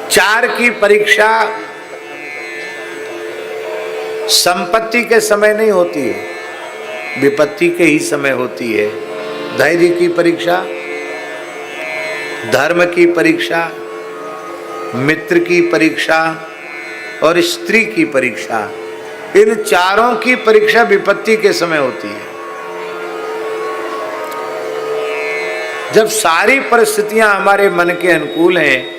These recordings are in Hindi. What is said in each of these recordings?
चार की परीक्षा संपत्ति के समय नहीं होती है, विपत्ति के ही समय होती है। धैर्य की परीक्षा, धर्म की परीक्षा, मित्र की परीक्षा और स्त्री की परीक्षा, इन चारों की परीक्षा विपत्ति के समय होती है। जब सारी परिस्थितियां हमारे मन के अनुकूल हैं,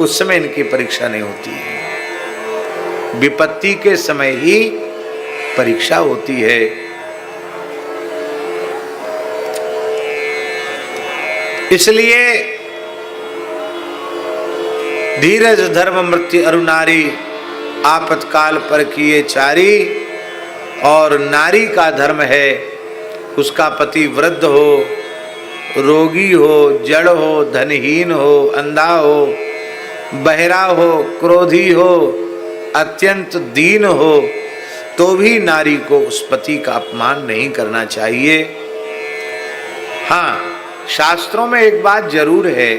उस समय इनकी परीक्षा नहीं होती है। विपत्ति के समय ही परीक्षा होती है। इसलिए धीरज धर्म मृत्यु अरु नारी, आपतकाल पर किए चारी। और नारी का धर्म है उसका पति वृद्ध हो, रोगी हो, जड़ हो, धनहीन हो, अंधा हो, बहरा हो, क्रोधी हो, अत्यंत दीन हो, तो भी नारी को उस पति का अपमान नहीं करना चाहिए। हाँ, शास्त्रों में एक बात जरूर है,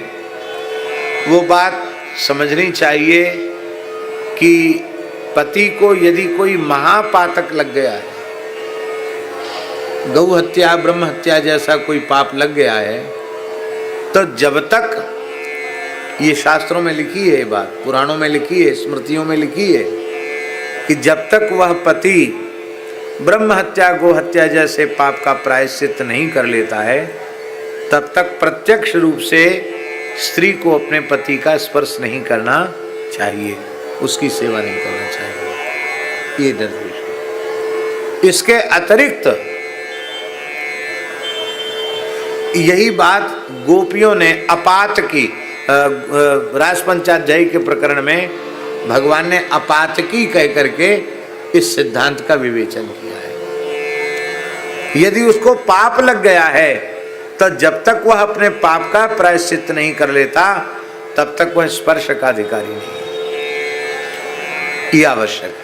वो बात समझनी चाहिए कि पति को यदि कोई महापातक लग गया है, गौ हत्या, ब्रह्म हत्या जैसा कोई पाप लग गया है, तो जब तक, ये शास्त्रों में लिखी है बात, पुराणों में लिखी है, स्मृतियों में लिखी है कि जब तक वह पति ब्रह्म हत्या, गो हत्या जैसे पाप का प्रायश्चित नहीं कर लेता है, तब तक प्रत्यक्ष रूप से स्त्री को अपने पति का स्पर्श नहीं करना चाहिए, उसकी सेवा नहीं करना चाहिए। ये निर्देश है। इसके अतिरिक्त यही बात गोपियों ने अपात की, रास पंचाध्यायी के प्रकरण में भगवान ने अपातकी कह करके इस सिद्धांत का विवेचन किया है। यदि उसको पाप लग गया है तो जब तक वह अपने पाप का प्रायश्चित नहीं कर लेता, तब तक वह स्पर्श का अधिकारी नहीं है। यह आवश्यक है।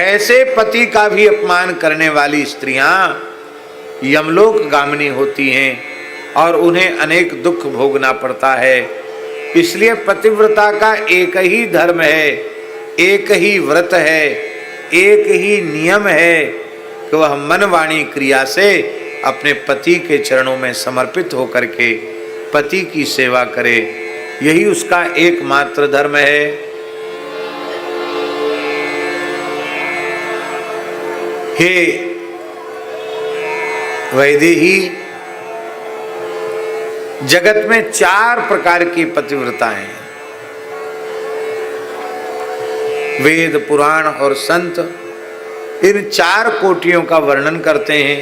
ऐसे पति का भी अपमान करने वाली स्त्रियां यमलोक गामिनी होती हैं और उन्हें अनेक दुख भोगना पड़ता है। इसलिए पतिव्रता का एक ही धर्म है, एक ही व्रत है, एक ही नियम है कि वह मन वाणी क्रिया से अपने पति के चरणों में समर्पित होकर के पति की सेवा करे। यही उसका एकमात्र धर्म है। हे वैदेही, जगत में चार प्रकार की पतिव्रताएं हैं। वेद, पुराण और संत इन चार कोटियों का वर्णन करते हैं।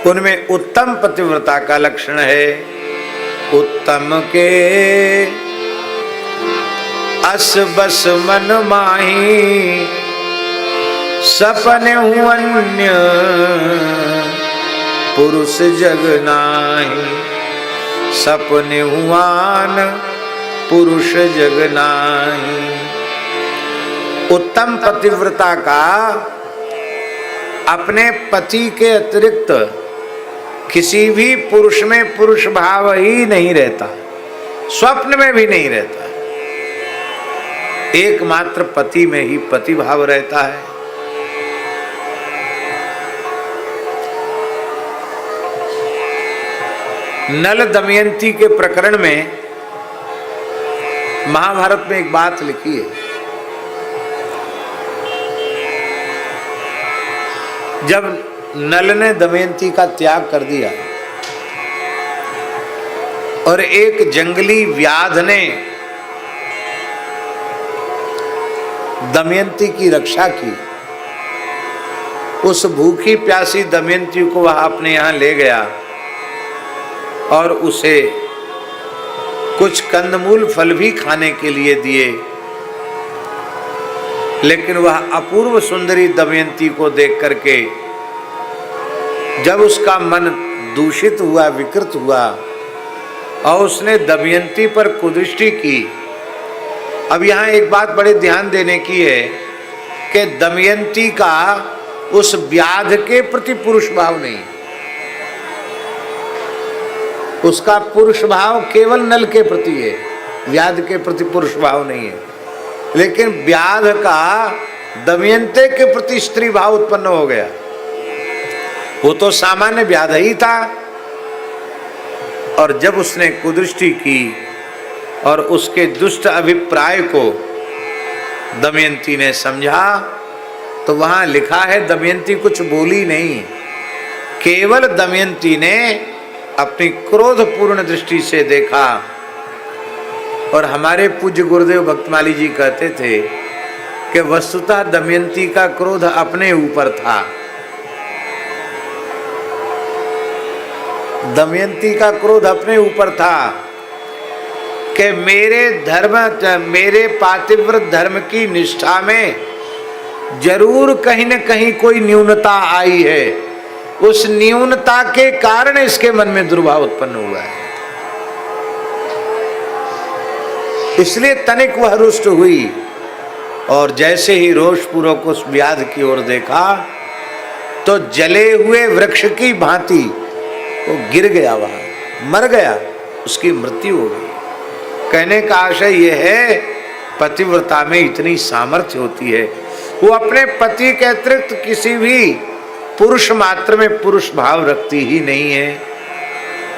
उनमें उत्तम पतिव्रता का लक्षण है, उत्तम के अस बस मन माही, सपने अन्य पुरुष जग नाही, सपने हुआन पुरुष जग नाही। उत्तम पतिव्रता का अपने पति के अतिरिक्त किसी भी पुरुष में पुरुष भाव ही नहीं रहता, स्वप्न में भी नहीं रहता। एकमात्र पति में ही पति भाव रहता है। नल दमयंती के प्रकरण में महाभारत में एक बात लिखी है। जब नल ने दमयंती का त्याग कर दिया और एक जंगली व्याध ने दमयंती की रक्षा की, उस भूखी प्यासी दमयंती को वह अपने यहां ले गया और उसे कुछ कंदमूल फल भी खाने के लिए दिए। लेकिन वह अपूर्व सुंदरी दमयंती को देख करके जब उसका मन दूषित हुआ, विकृत हुआ और उसने दमयंती पर कुदृष्टि की। अब यहाँ एक बात बड़े ध्यान देने की है कि दमयंती का उस व्याध के प्रति पुरुष भाव नहीं, उसका पुरुष भाव केवल नल के प्रति है, व्याध के प्रति पुरुष भाव नहीं है। लेकिन व्याध का दमयंती के प्रति स्त्री भाव उत्पन्न हो गया। वो तो सामान्य व्याध ही था, और जब उसने कुदृष्टि की और उसके दुष्ट अभिप्राय को दमयंती ने समझा, तो वहां लिखा है दमयंती कुछ बोली नहीं, केवल दमयंती ने अपनी क्रोधपूर्ण दृष्टि से देखा। और हमारे पूज्य गुरुदेव भक्तमाली जी कहते थे कि वस्तुतः दमयंती का क्रोध अपने ऊपर था। दमयंती का क्रोध अपने ऊपर था कि मेरे पातिव्रत धर्म की निष्ठा में जरूर कहीं न कहीं कोई न्यूनता आई है, उस न्यूनता के कारण इसके मन में दुर्भाव उत्पन्न हुआ है। इसलिए तनिक वह रुष्ट हुई, और जैसे ही रोषपूर्वक उस व्याध की ओर देखा तो जले हुए वृक्ष की भांति वो गिर गया, वहां मर गया, उसकी मृत्यु हो गई। कहने का आशय यह है, पतिव्रता में इतनी सामर्थ्य होती है, वो अपने पति के अतिरिक्त किसी भी पुरुष मात्र में पुरुष भाव रखती ही नहीं है।